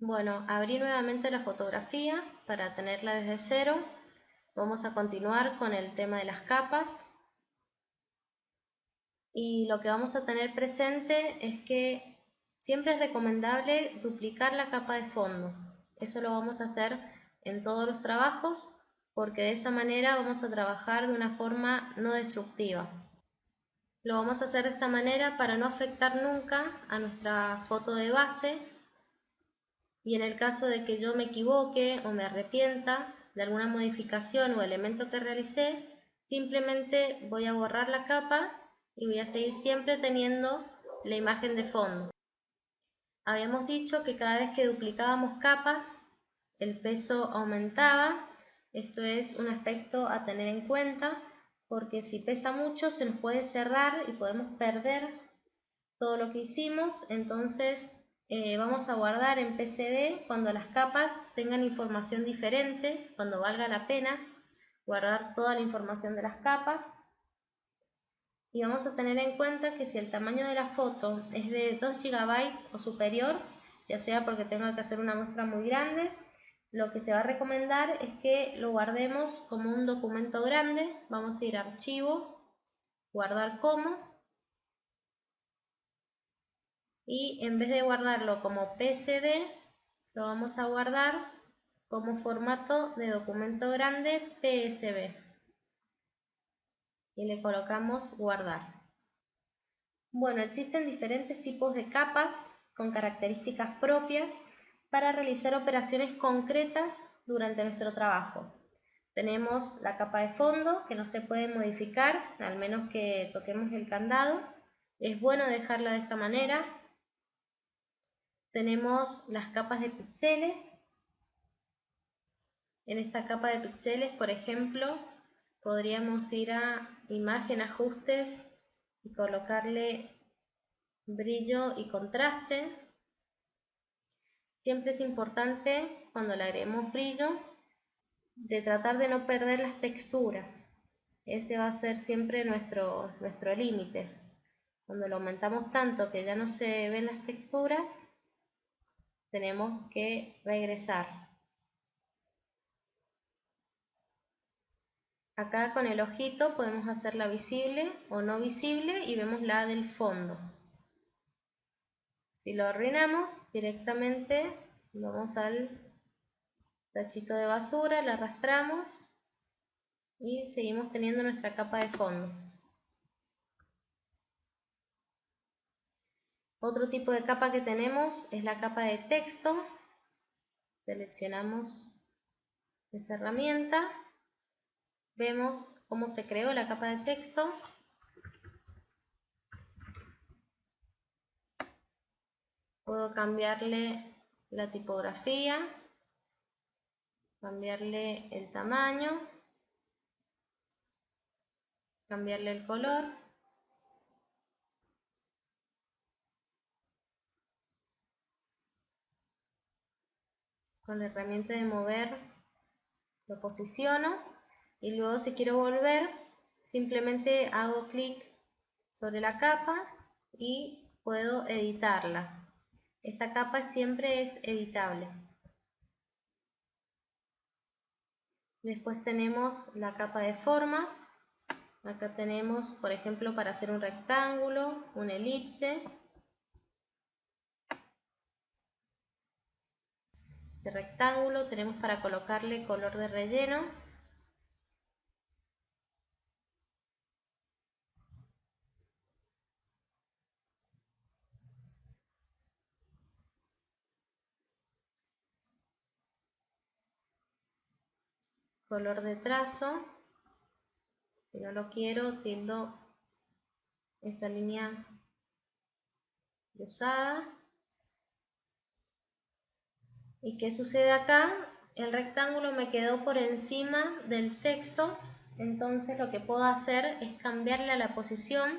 Bueno, abrí nuevamente la fotografía para tenerla desde cero. Vamos a continuar con el tema de las capas. Y lo que vamos a tener presente es que siempre es recomendable duplicar la capa de fondo. Eso lo vamos a hacer en todos los trabajos porque de esa manera vamos a trabajar de una forma no destructiva. Lo vamos a hacer de esta manera para no afectar nunca a nuestra foto de base. Y en el caso de que yo me equivoque o me arrepienta de alguna modificación o elemento que realicé, simplemente voy a borrar la capa y voy a seguir siempre teniendo la imagen de fondo. Habíamos dicho que cada vez que duplicábamos capas, el peso aumentaba. Esto es un aspecto a tener en cuenta porque si pesa mucho se nos puede cerrar y podemos perder todo lo que hicimos. Entonces vamos a guardar en PCD cuando las capas tengan información diferente, cuando valga la pena guardar toda la información de las capas. Y vamos a tener en cuenta que si el tamaño de la foto es de 2 GB o superior, ya sea porque tenga que hacer una muestra muy grande, lo que se va a recomendar es que lo guardemos como un documento grande. Vamos a ir a Archivo, Guardar como, y en vez de guardarlo como PSD, lo vamos a guardar como formato de documento grande PSB y le colocamos guardar. Bueno, existen diferentes tipos de capas con características propias para realizar operaciones concretas durante nuestro trabajo. Tenemos la capa de fondo, que no se puede modificar al menos que toquemos el candado. Es bueno dejarla de esta manera. Tenemos las capas de píxeles. En esta capa de píxeles, por ejemplo, podríamos ir a Imagen, Ajustes y colocarle brillo y contraste. Siempre es importante, cuando le agreguemos brillo, de tratar de no perder las texturas. Ese va a ser siempre nuestro límite. Cuando lo aumentamos tanto que ya no se ven las texturas, tenemos que regresar. Acá con el ojito podemos hacerla visible o no visible y vemos la del fondo. Si lo arruinamos, directamente vamos al tachito de basura, la arrastramos y seguimos teniendo nuestra capa de fondo. Otro tipo de capa que tenemos es la capa de texto. Seleccionamos esa herramienta. Vemos cómo se creó la capa de texto. Puedo cambiarle la tipografía, cambiarle el tamaño, cambiarle el color. Con la herramienta de mover lo posiciono y luego si quiero volver simplemente hago clic sobre la capa y puedo editarla. Esta capa siempre es editable. Después tenemos la capa de formas. Acá tenemos, por ejemplo, para hacer un rectángulo, una elipse. De rectángulo tenemos para colocarle color de relleno. Color de trazo. Si no lo quiero, tildo esa línea de usada. ¿Y qué sucede acá? El rectángulo me quedó por encima del texto, entonces lo que puedo hacer es cambiarle a la posición,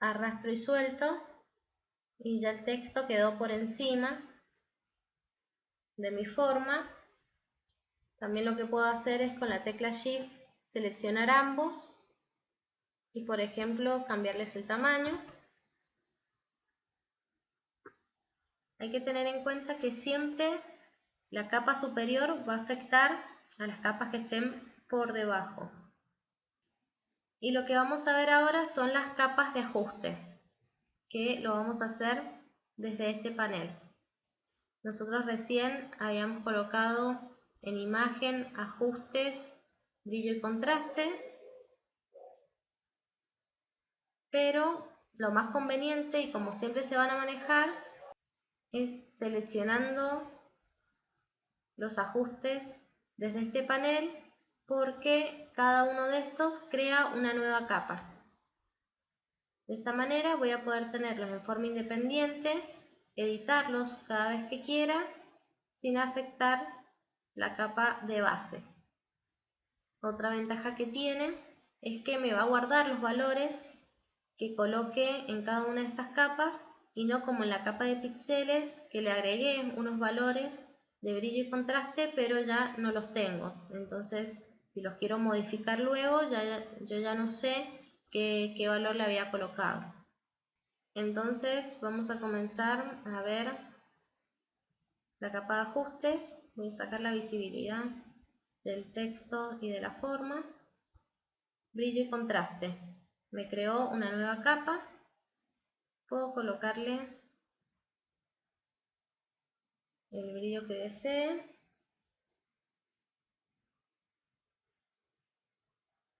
arrastro y suelto, y ya el texto quedó por encima de mi forma. También lo que puedo hacer es con la tecla Shift seleccionar ambos y, por ejemplo, cambiarles el tamaño. Hay que tener en cuenta que siempre la capa superior va a afectar a las capas que estén por debajo. Y lo que vamos a ver ahora son las capas de ajuste, que lo vamos a hacer desde este panel. Nosotros recién habíamos colocado en imagen, ajustes, brillo y contraste, pero lo más conveniente y como siempre se van a manejar es seleccionando los ajustes desde este panel, porque cada uno de estos crea una nueva capa. De esta manera voy a poder tenerlos en forma independiente, editarlos cada vez que quiera sin afectar la capa de base. Otra ventaja que tiene es que me va a guardar los valores que coloque en cada una de estas capas y no como en la capa de píxeles que le agregué unos valores de brillo y contraste pero ya no los tengo. Entonces si los quiero modificar luego yo ya no sé qué valor le había colocado. Entonces vamos a comenzar a ver la capa de ajustes. Voy a sacar la visibilidad del texto y de la forma. Brillo y contraste. Me creó una nueva capa. Puedo colocarle el brillo que desee.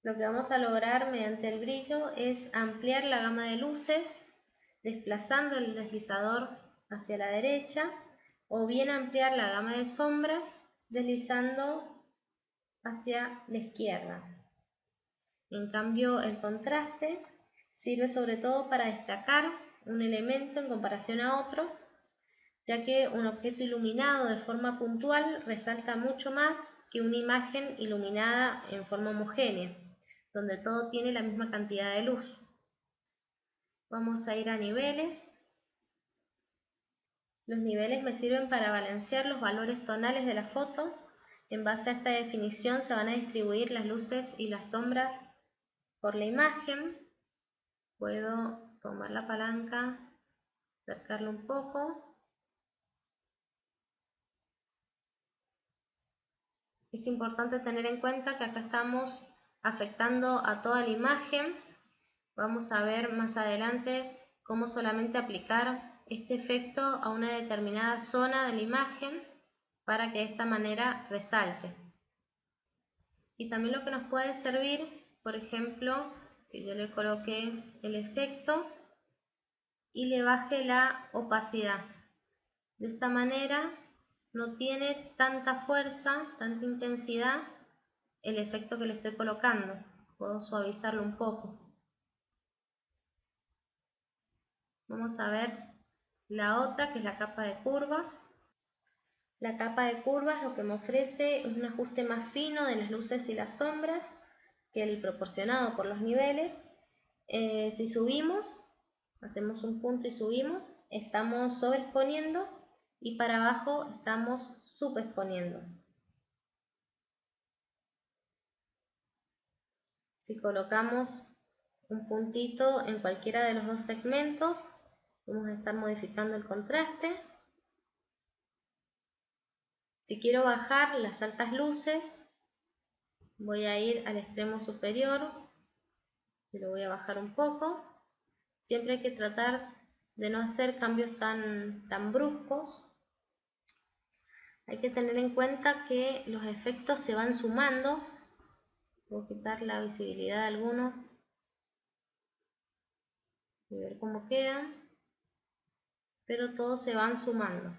Lo que vamos a lograr mediante el brillo es ampliar la gama de luces, desplazando el deslizador hacia la derecha, o bien ampliar la gama de sombras, deslizando hacia la izquierda. En cambio, el contraste sirve sobre todo para destacar un elemento en comparación a otro, ya que un objeto iluminado de forma puntual resalta mucho más que una imagen iluminada en forma homogénea, donde todo tiene la misma cantidad de luz. Vamos a ir a niveles. Los niveles me sirven para balancear los valores tonales de la foto. En base a esta definición se van a distribuir las luces y las sombras por la imagen. Puedo tomar la palanca, acercarlo un poco. Es importante tener en cuenta que acá estamos afectando a toda la imagen. Vamos a ver más adelante cómo solamente aplicar este efecto a una determinada zona de la imagen para que de esta manera resalte. Y también lo que nos puede servir, por ejemplo, que yo le coloque el efecto y le baje la opacidad. De esta manera no tiene tanta fuerza, tanta intensidad el efecto que le estoy colocando. Puedo suavizarlo un poco. Vamos a ver la otra, que es la capa de curvas. La capa de curvas lo que me ofrece es un ajuste más fino de las luces y las sombras que el proporcionado por los niveles. Si subimos, hacemos un punto y subimos, estamos sobreexponiendo, y para abajo estamos subexponiendo. Si colocamos un puntito en cualquiera de los dos segmentos, vamos a estar modificando el contraste. Si quiero bajar las altas luces, voy a ir al extremo superior y lo voy a bajar un poco. Siempre hay que tratar de no hacer cambios tan bruscos. Hay que tener en cuenta que los efectos se van sumando. Voy a quitar la visibilidad de algunos y ver cómo quedan, pero todos se van sumando.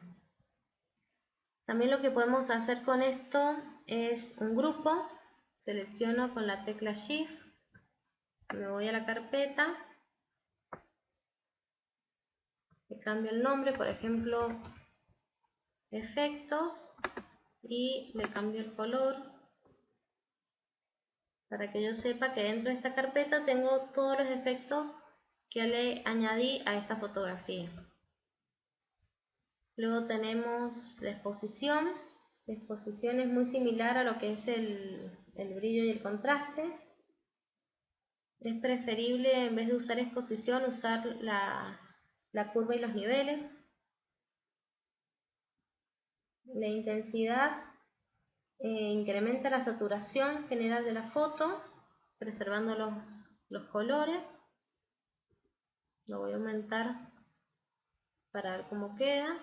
También lo que podemos hacer con esto es un grupo. Selecciono con la tecla Shift, me voy a la carpeta, le cambio el nombre, por ejemplo, efectos, y le cambio el color para que yo sepa que dentro de esta carpeta tengo todos los efectos que le añadí a esta fotografía. Luego tenemos la exposición. La exposición es muy similar a lo que es el brillo y el contraste. Es preferible, en vez de usar exposición, usar la curva y los niveles. La intensidad incrementa la saturación general de la foto, preservando los colores. Lo voy a aumentar para ver cómo queda.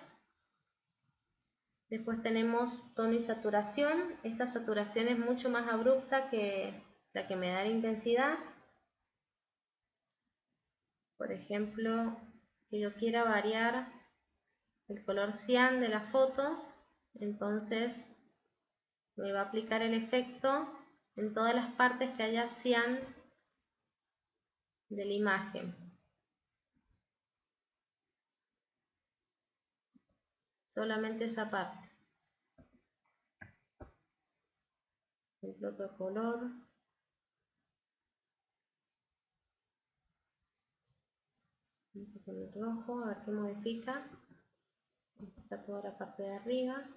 Después tenemos tono y saturación. Esta saturación es mucho más abrupta que la que me da la intensidad. Por ejemplo, que yo quiera variar el color cian de la foto, entonces me va a aplicar el efecto en todas las partes que haya cian de la imagen. Solamente esa parte. El otro color. Vamos con el rojo, a ver qué modifica. Está toda la parte de arriba.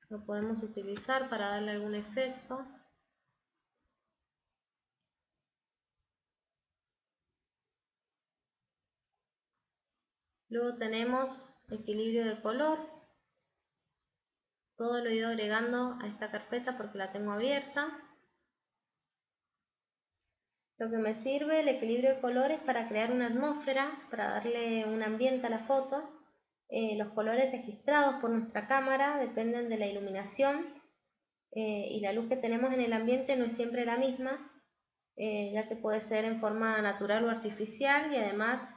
Lo podemos utilizar para darle algún efecto. Luego tenemos equilibrio de color. Todo lo he ido agregando a esta carpeta porque la tengo abierta. Lo que me sirve el equilibrio de colores para crear una atmósfera, para darle un ambiente a la foto. Los colores registrados por nuestra cámara dependen de la iluminación y la luz que tenemos en el ambiente no es siempre la misma, ya que puede ser en forma natural o artificial y además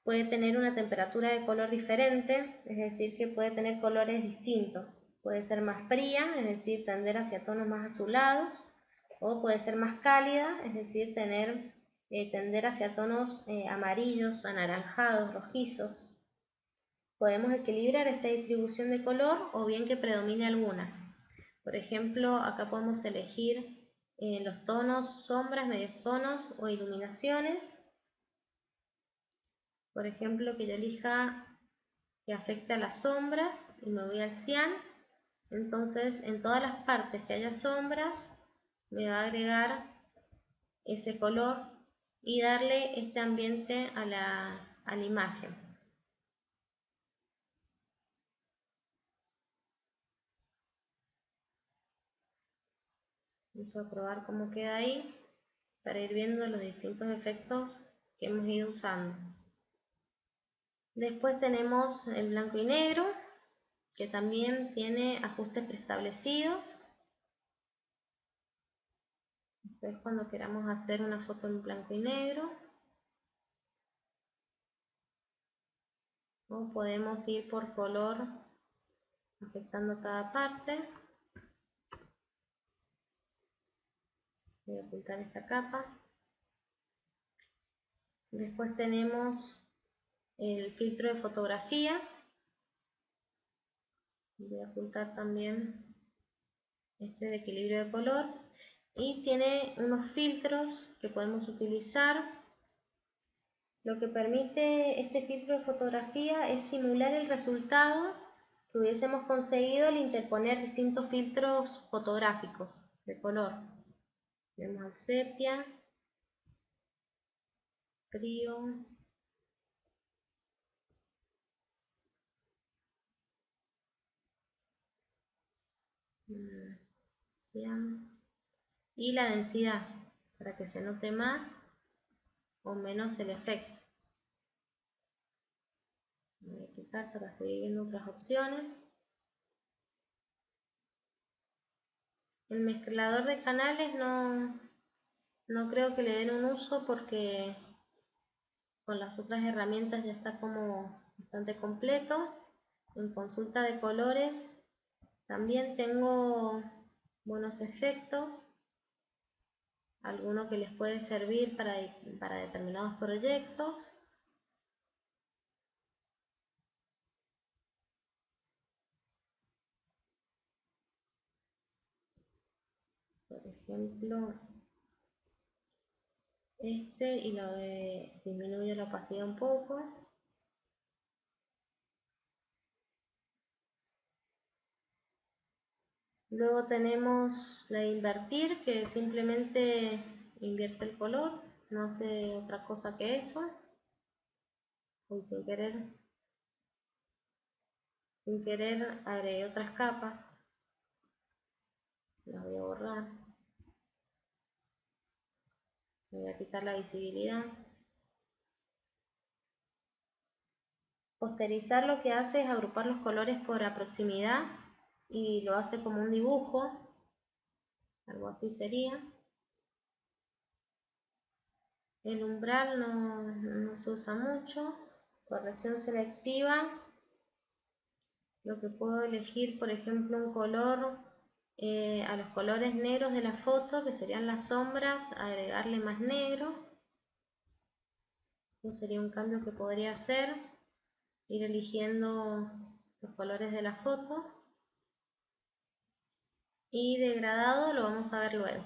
puede tener una temperatura de color diferente, es decir, que puede tener colores distintos. Puede ser más fría, es decir, tender hacia tonos más azulados, o puede ser más cálida, es decir, tender hacia tonos amarillos, anaranjados, rojizos. Podemos equilibrar esta distribución de color o bien que predomine alguna. Por ejemplo, acá podemos elegir los tonos, sombras, medios tonos o iluminaciones. Por ejemplo, que yo elija que afecte a las sombras y me voy al cian. Entonces, en todas las partes que haya sombras, me va a agregar ese color y darle este ambiente a la imagen. Vamos a probar cómo queda ahí para ir viendo los distintos efectos que hemos ido usando. Después tenemos el blanco y negro, que también tiene ajustes preestablecidos. Después, cuando queramos hacer una foto en blanco y negro, o podemos ir por color afectando cada parte. Voy a ocultar esta capa. Después tenemos el filtro de fotografía. Voy a ocultar también este de equilibrio de color. Y tiene unos filtros que podemos utilizar. Lo que permite este filtro de fotografía es simular el resultado que hubiésemos conseguido al interponer distintos filtros fotográficos de color. Tenemos el sepia, frío, y la densidad para que se note más o menos el efecto. Voy a quitar para seguir viendo otras opciones. El mezclador de canales no creo que le den un uso porque con las otras herramientas ya está como bastante completo. En consulta de colores también tengo buenos efectos, alguno que les puede servir para determinados proyectos. Por ejemplo, este, y lo disminuyo la opacidad un poco. Luego tenemos la de invertir, que simplemente invierte el color, no hace otra cosa que eso. Y sin querer Sin querer agregué otras capas. Las voy a borrar. Voy a quitar la visibilidad. Posterizar lo que hace es agrupar los colores por proximidad y lo hace como un dibujo. Algo así sería. El umbral no se usa mucho. Corrección selectiva. Lo que puedo elegir, por ejemplo, un color a los colores negros de la foto, que serían las sombras, agregarle más negro. Eso sería un cambio que podría hacer. Ir eligiendo los colores de la foto. Y degradado lo vamos a ver luego.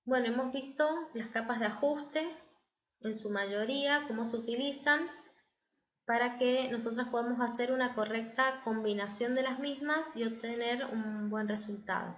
Bueno, hemos visto las capas de ajuste, en su mayoría, cómo se utilizan, para que nosotros podamos hacer una correcta combinación de las mismas y obtener un buen resultado.